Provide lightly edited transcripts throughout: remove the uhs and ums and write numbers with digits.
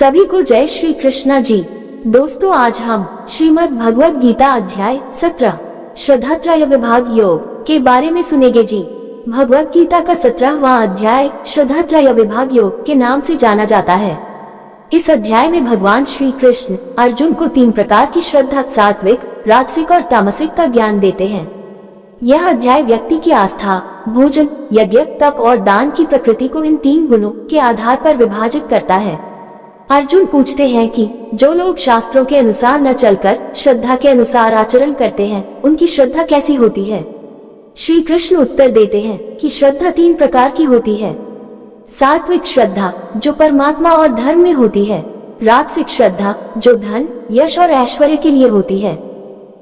सभी को जय श्री कृष्णा जी। दोस्तों, आज हम श्रीमद् भगवद गीता अध्याय 17 श्रद्धात्रय विभाग योग के बारे में सुनेंगे जी। भगवद गीता का 17वां अध्याय श्रद्धात्रय विभाग योग के नाम से जाना जाता है। इस अध्याय में भगवान श्री कृष्ण अर्जुन को 3 प्रकार की श्रद्धा, सात्विक, राजसिक और तामसिक का ज्ञान देते हैं। यह अध्याय व्यक्ति की आस्था, भोजन, यज्ञ, तप और दान की प्रकृति को इन 3 गुणों के आधार पर विभाजित करता है। अर्जुन पूछते हैं कि जो लोग शास्त्रों के अनुसार न चलकर श्रद्धा के अनुसार आचरण करते हैं, उनकी श्रद्धा कैसी होती है। श्री कृष्ण उत्तर देते हैं कि श्रद्धा 3 प्रकार की होती है। सात्विक श्रद्धा जो परमात्मा और धर्म में होती है, राजसिक श्रद्धा जो धन, यश और ऐश्वर्य के लिए होती है,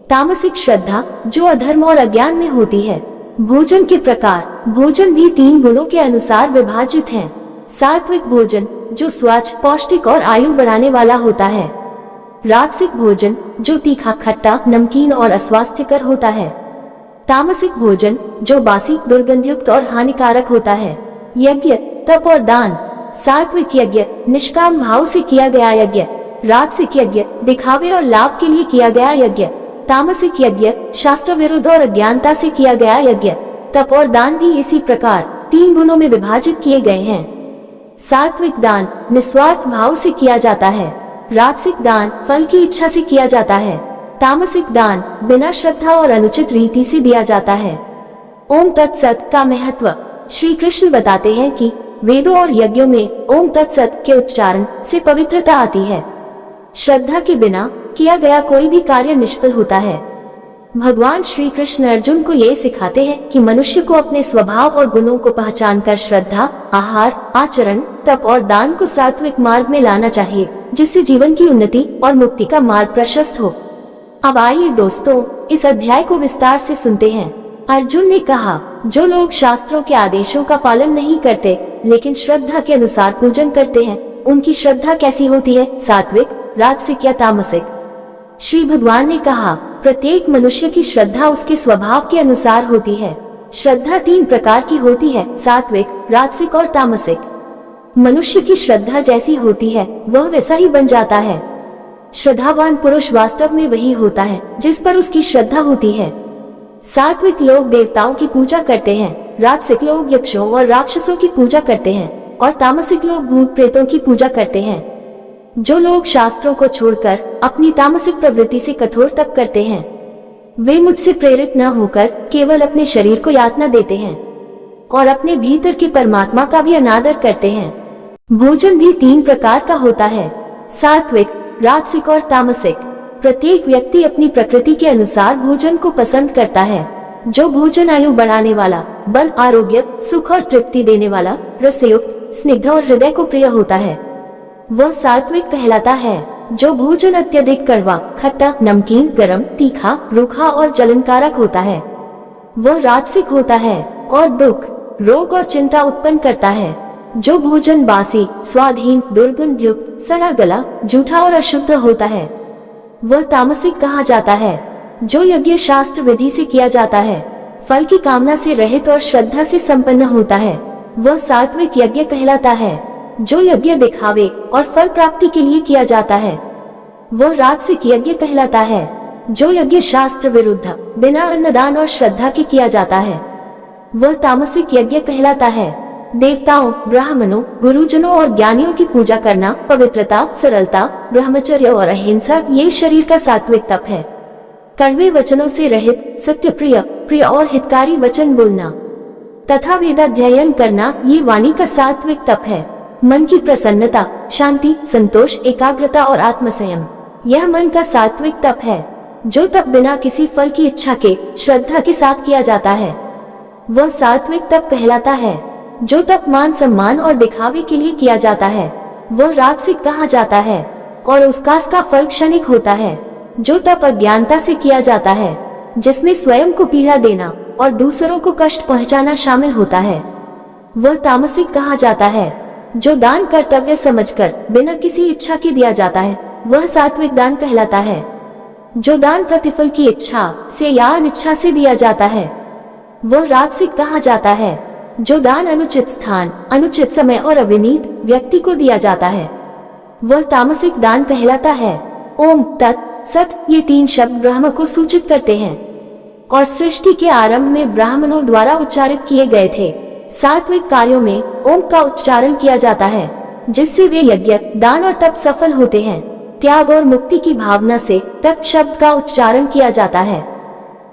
तामसिक श्रद्धा जो अधर्म और अज्ञान में होती है। भोजन के प्रकार, भोजन भी 3 गुणों के अनुसार विभाजित हैं। सात्विक भोजन जो स्वच्छ, पौष्टिक और आयु बढ़ाने वाला होता है। राजसिक भोजन जो तीखा, खट्टा, नमकीन और अस्वास्थ्यकर होता है। तामसिक भोजन जो बासी, दुर्गंधयुक्त और हानिकारक होता है। यज्ञ, तप और दान। सात्विक यज्ञ निष्काम भाव से किया गया यज्ञ। राजसिक यज्ञ दिखावे और लाभ के लिए किया गया यज्ञ। तामसिक यज्ञ शास्त्र विरुद्ध और अज्ञानता से किया गया यज्ञ। तप और दान भी इसी प्रकार 3 गुणों में विभाजित किए गए हैं। सात्विक दान निस्वार्थ भाव से किया जाता है। राजसिक दान फल की इच्छा से किया जाता है। तामसिक दान बिना श्रद्धा और अनुचित रीति से दिया जाता है। ओम तत्सत का महत्व। श्री कृष्ण बताते हैं कि वेदों और यज्ञों में ओम तत्सत के उच्चारण से पवित्रता आती है। श्रद्धा के बिना किया गया कोई भी कार्य निष्फल होता है। भगवान श्री कृष्ण अर्जुन को ये सिखाते हैं कि मनुष्य को अपने स्वभाव और गुणों को पहचानकर श्रद्धा, आहार, आचरण, तप और दान को सात्विक मार्ग में लाना चाहिए, जिससे जीवन की उन्नति और मुक्ति का मार्ग प्रशस्त हो। अब आइए दोस्तों, इस अध्याय को विस्तार से सुनते हैं। अर्जुन ने कहा, जो लोग शास्त्रों के आदेशों का पालन नहीं करते लेकिन श्रद्धा के अनुसार पूजन करते हैं, उनकी श्रद्धा कैसी होती है, सात्विक, राजसिक या तामसिक। श्री भगवान ने कहा, प्रत्येक मनुष्य की श्रद्धा उसके स्वभाव के अनुसार होती है। श्रद्धा 3 प्रकार की होती है, सात्विक, राजसिक और तामसिक। मनुष्य की श्रद्धा जैसी होती है वह वैसा ही बन जाता है। श्रद्धावान पुरुष वास्तव में वही होता है जिस पर उसकी श्रद्धा होती है। सात्विक लोग देवताओं की पूजा करते हैं, राजसिक लोग यक्षों और राक्षसों की पूजा करते हैं और तामसिक लोग भूत प्रेतों की पूजा करते हैं। जो लोग शास्त्रों को छोड़कर अपनी तामसिक प्रवृत्ति से कठोर तप करते हैं, वे मुझसे प्रेरित न होकर केवल अपने शरीर को यातना देते हैं और अपने भीतर के परमात्मा का भी अनादर करते हैं। भोजन भी 3 प्रकार का होता है, सात्विक, राजसिक और तामसिक। प्रत्येक व्यक्ति अपनी प्रकृति के अनुसार भोजन को पसंद करता है। जो भोजन आयु बढ़ाने वाला, बल, आरोग्य, सुख और तृप्ति देने वाला, रसयुक्त, स्निग्ध और हृदय को प्रिय होता है, वह सात्विक कहलाता है। जो भोजन अत्यधिक कड़वा, खट्टा, नमकीन, गरम, तीखा, रूखा और जलनकारक होता है, वह राजसिक होता है और दुख, रोग और चिंता उत्पन्न करता है। जो भोजन बासी, स्वादहीन, दुर्गंधयुक्त, सड़ा गला, जूठा और अशुद्ध होता है, वह तामसिक कहा जाता है। जो यज्ञ शास्त्र विधि से किया जाता है, फल की कामना से रहित और श्रद्धा से संपन्न होता है, वह सात्विक यज्ञ कहलाता है। जो यज्ञ दिखावे और फल प्राप्ति के लिए किया जाता है, वह राजसिक यज्ञ कहलाता है। जो यज्ञ शास्त्र विरुद्ध, बिना अन्नदान और श्रद्धा के किया जाता है, वह तामसिक यज्ञ कहलाता है। देवताओं, ब्राह्मणों, गुरुजनों और ज्ञानियों की पूजा करना, पवित्रता, सरलता, ब्रह्मचर्य और अहिंसा, ये शरीर का सात्विक तप है। कड़वे वचनों से रहित, सत्य प्रिय और हितकारी वचन बोलना तथा वेदाध्ययन करना, ये वाणी का सात्विक तप है। मन की प्रसन्नता, शांति, संतोष, एकाग्रता और आत्मसंयम, यह मन का सात्विक तप है। जो तप बिना किसी फल की इच्छा के श्रद्धा के साथ किया जाता है, वह सात्विक तप कहलाता है। जो तप मान सम्मान और दिखावे के लिए किया जाता है, वह राजसिक कहा जाता है और उसका फल क्षणिक होता है। जो तप अज्ञानता से किया जाता है, जिसमें स्वयं को पीड़ा देना और दूसरों को कष्ट पहुंचाना शामिल होता है, वह तामसिक कहा जाता है। जो दान कर्तव्य समझकर बिना किसी इच्छा के दिया जाता है, वह सात्विक दान कहलाता है। जो दान प्रतिफल की इच्छा से या अनिच्छा से दिया जाता है, वह राजसिक कहा जाता है। जो दान अनुचित स्थान, अनुचित समय और अविनीत व्यक्ति को दिया जाता है, वह तामसिक दान कहलाता है। ओम तत् सत ये 3 शब्द ब्रह्म को सूचित करते हैं और सृष्टि के आरंभ में ब्राह्मणों द्वारा उच्चारित किए गए थे। सात्विक कार्यों में ओम का उच्चारण किया जाता है, जिससे वे यज्ञ, दान और तप सफल होते हैं। त्याग और मुक्ति की भावना से तत् शब्द का उच्चारण किया जाता है।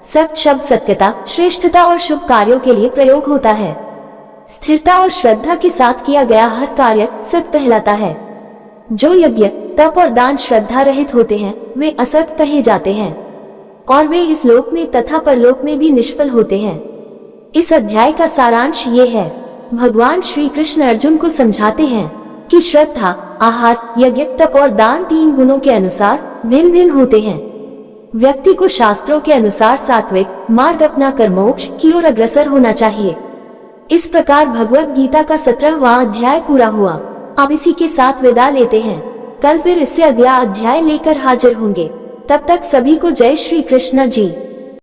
सत शब्द सत्यता, श्रेष्ठता और शुभ कार्यों के लिए प्रयोग होता है। स्थिरता और श्रद्धा के साथ किया गया हर कार्य सत कहलाता है। जो यज्ञ, तप और दान श्रद्धा रहित होते हैं वे असत कहे जाते हैं और वे इस लोक में तथा परलोक में भी निष्फल होते हैं। इस अध्याय का सारांश ये है, भगवान श्री कृष्ण अर्जुन को समझाते हैं कि श्रद्धा, आहार, यज्ञ, तप और दान 3 गुणों के अनुसार भिन्न भिन्न होते हैं। व्यक्ति को शास्त्रों के अनुसार सात्विक मार्ग अपनाकर मोक्ष की ओर अग्रसर होना चाहिए। इस प्रकार भगवद गीता का 17वां अध्याय पूरा हुआ। अब इसी के साथ विदा लेते हैं। कल फिर इससे अगला अध्याय लेकर हाजिर होंगे। तब तक सभी को जय श्री कृष्ण जी।